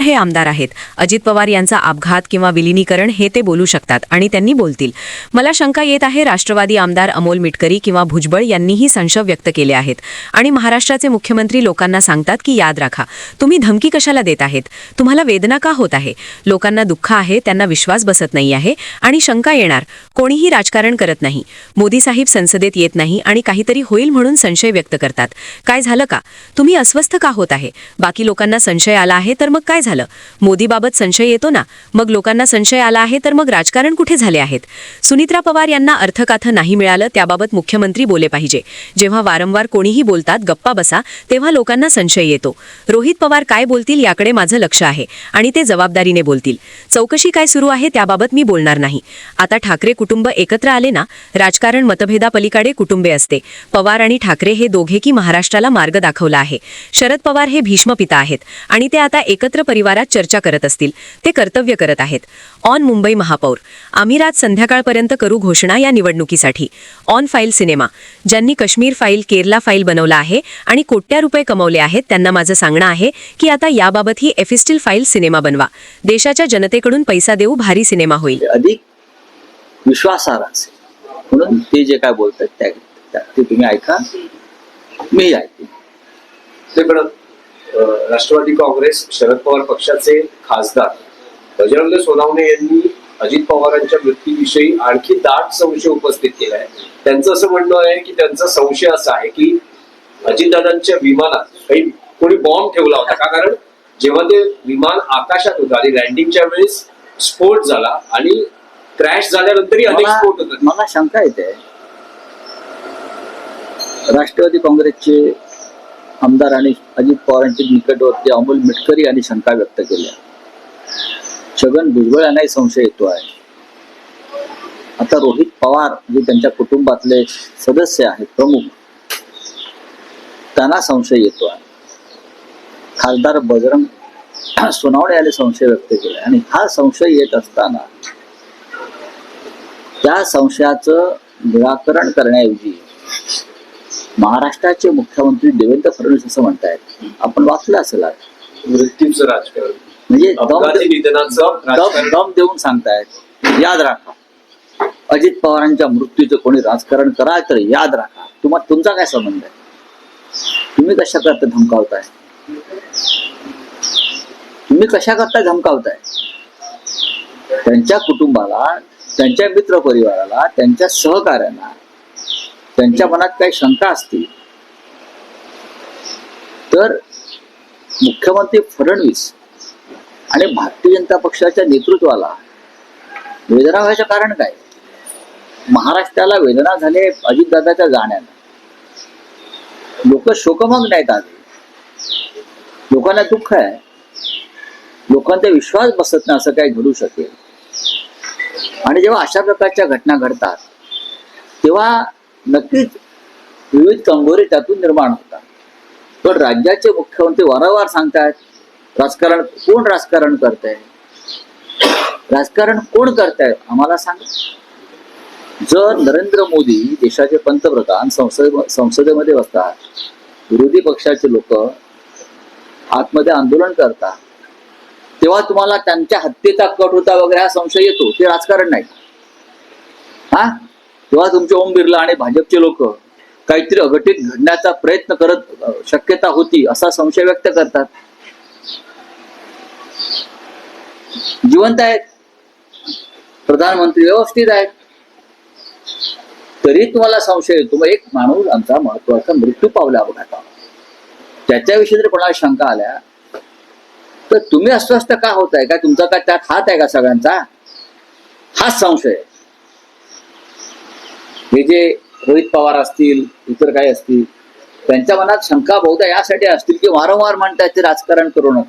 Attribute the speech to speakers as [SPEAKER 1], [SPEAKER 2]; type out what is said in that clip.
[SPEAKER 1] हे आमदार आहेत. अजित पवार यांचा अपघात किंवा विलिनीकरण हे ते बोलू शकतात आणि त्यांनी बोलतील. मला शंका येत आहे राष्ट्रवादी आमदार अमोल मिटकरी किंवा भुजबळ यांनीही संशय व्यक्त केले आहेत आणि महाराष्ट्राचे मुख्यमंत्री लोकांना सांगतात की याद राखा, तुम्ही धमकी कशाला देत आहेत, तुम्हाला वेदना का होत आहे, लोकांना दुःख आहे, त्यांना विश्वास बसत नाही आहे आणि शंका येणार. कोणीही राजकारण करत नाही. मोदी साहेब संसदेत येत नाही आणि काहीतरी होईल म्हणून संशय व्यक्त करतात. काय झालं का, तुम्ही अस्वस्थ का होत आहे, बाकी लोकांना संशय आला आहे तर मग काय झालं? मोदीबाबत संशय येतो ना, मग लोकांना संशय आला आहे तर मग राजकारण कुठे झाले आहेत? सुनित्रा पवार यांना अर्थकाथ नाही मिळालं त्याबाबत मुख्यमंत्री बोले पाहिजे. जेव्हा वारंवार कोणीही बोलतात गप्पा बसा तेव्हा लोकांना संशय येतो. रोहित पवार काय बोलतील याकडे माझं लक्ष आहे आणि ते जबाबदारीने बोलतील. चौकशी काय सुरू आहे त्याबाबत मी बोलणार नाही. आता ठाकरे कुटुंब एकत्र आले ना, राजकारण मतभेदापलीकडे कुटुंबे असते. पवार आणि ठाकरे हे दोघे की महाराष्ट्राला मार्ग दाखवला आहे. शरद पवार हे भीष्म पिता आहेत आणि ते आता एकत्र परिवारात चर्चा करत असतील. ते कर्तव्य करत आहेत. ऑन मुंबई महापौर आम्ही रात संध्याकाळपर्यंत करू घोषणा या निवडणुकीसाठी. ऑन फाईल सिनेमा ज्यांनी काश्मीर फाईल, केरला फाईल बनवला आहे आणि कोट्या रुपये कमवले आहेत त्यांना माझं सांगणं आहे की आता याबाबत ही एफिस्टिल फाईल सिनेमा बनवा. देशाच्या जनतेकडून पैसा देऊ भारी सिनेमा होईल.
[SPEAKER 2] अधिक विश्वासार्ह असेल म्हणून ते जे काय बोलतात ते तुम्ही ऐका, मी ऐकते.
[SPEAKER 3] ते पण राष्ट्रवादी काँग्रेस शरद पवार पक्षाचे खासदार बजरंग सोनवणे यांनी अजित पवारांच्या मृत्यूविषयी आणखी दाट संशय उपस्थित केला आहे. त्यांचं असं म्हणणं आहे की त्यांचा संशय असा आहे की अजितदादांच्या विमानात काही कोणी बॉम्ब ठेवला होता का, कारण जेव्हा ते विमान आकाशात होतं आणि लँडिंगच्या वेळेस स्फोट झाला आणि क्रॅश झाल्यानंतरही अनेक स्फोट होतात.
[SPEAKER 2] मला शंका येते, राष्ट्रवादी काँग्रेसचे आमदार आणि अजित पवारांचे निकटवर्ती अमोल मिटकरी यांनी शंका व्यक्त केल्या. छगन भुजबळ यांनाही संशय येतो आहे. आता रोहित पवार जे त्यांच्या कुटुंबातले सदस्य आहेत प्रमुख, त्यांना संशय येतो आहे. खासदार बजरंग सोनवणे यांनी संशय व्यक्त केला आणि हा संशय येत असताना त्या संशयाचं निराकरण करण्याऐवजी महाराष्ट्राचे मुख्यमंत्री देवेंद्र फडणवीस असं म्हणतायत, आपण वाचलं असेल
[SPEAKER 3] मृत्यूचं राजकारण
[SPEAKER 2] म्हणजे
[SPEAKER 3] दम
[SPEAKER 2] देऊन सांगतायत याद राखा, अजित पवारांच्या मृत्यूचं कोणी राजकारण कराल तर याद राखा. तुमचा काय संबंध आहे? तुम्ही कशा करता धमकावताय? त्यांच्या कुटुंबाला, त्यांच्या मित्र परिवाराला, त्यांच्या सहकार्यांना त्यांच्या मनात काही शंका असतील तर मुख्यमंत्री फडणवीस आणि भारतीय जनता पक्षाच्या नेतृत्वाला वेदना व्हायचं कारण काय? महाराष्ट्राला वेदना झाले अजितदादाच्या जाण्यानं. लोक शोकमग्न नाहीत. आज लोकांना दुःख आहे, लोकांचा विश्वास बसत नाही असं काही घडू शकेल. आणि जेव्हा अशा प्रकारच्या घटना घडतात तेव्हा नक्कीच विविध कंगोरे त्यातून निर्माण होतात. पण राज्याचे मुख्यमंत्री वारंवार सांगतात कोण राजकारण करतंय, राजकारण कोण करताय आम्हाला सांग. जर नरेंद्र मोदी देशाचे पंतप्रधान संसदेमध्ये बसतात, विरोधी पक्षाचे लोक आतमध्ये आंदोलन करतात, तेव्हा तुम्हाला त्यांच्या हत्येचा कट होता वगैरे हा संशय येतो. ते राजकारण नाही. तेव्हा तुमचे ओम बिर्ला आणि भाजपचे लोक काहीतरी अघटित घडण्याचा प्रयत्न करत शक्यता होती असा संशय व्यक्त करतात. जिवंत आहेत, प्रधानमंत्री व्यवस्थित आहेत, तरी तुम्हाला संशय येतो. मग एक माणूस आमचा महत्वाचा मृत्यू पावला अपघातात, त्याच्याविषयी जर कोणाला शंका आल्या तर तुम्ही अस्वस्थ का होताय? काय तुमचा काय त्यात हात आहे का सगळ्यांचा? हाच संशय. हे जे रोहित पवार असतील, इतर काही असतील, त्यांच्या मनात शंका बहुधा यासाठी असतील की वारंवार म्हणतात ते राजकारण करू नका.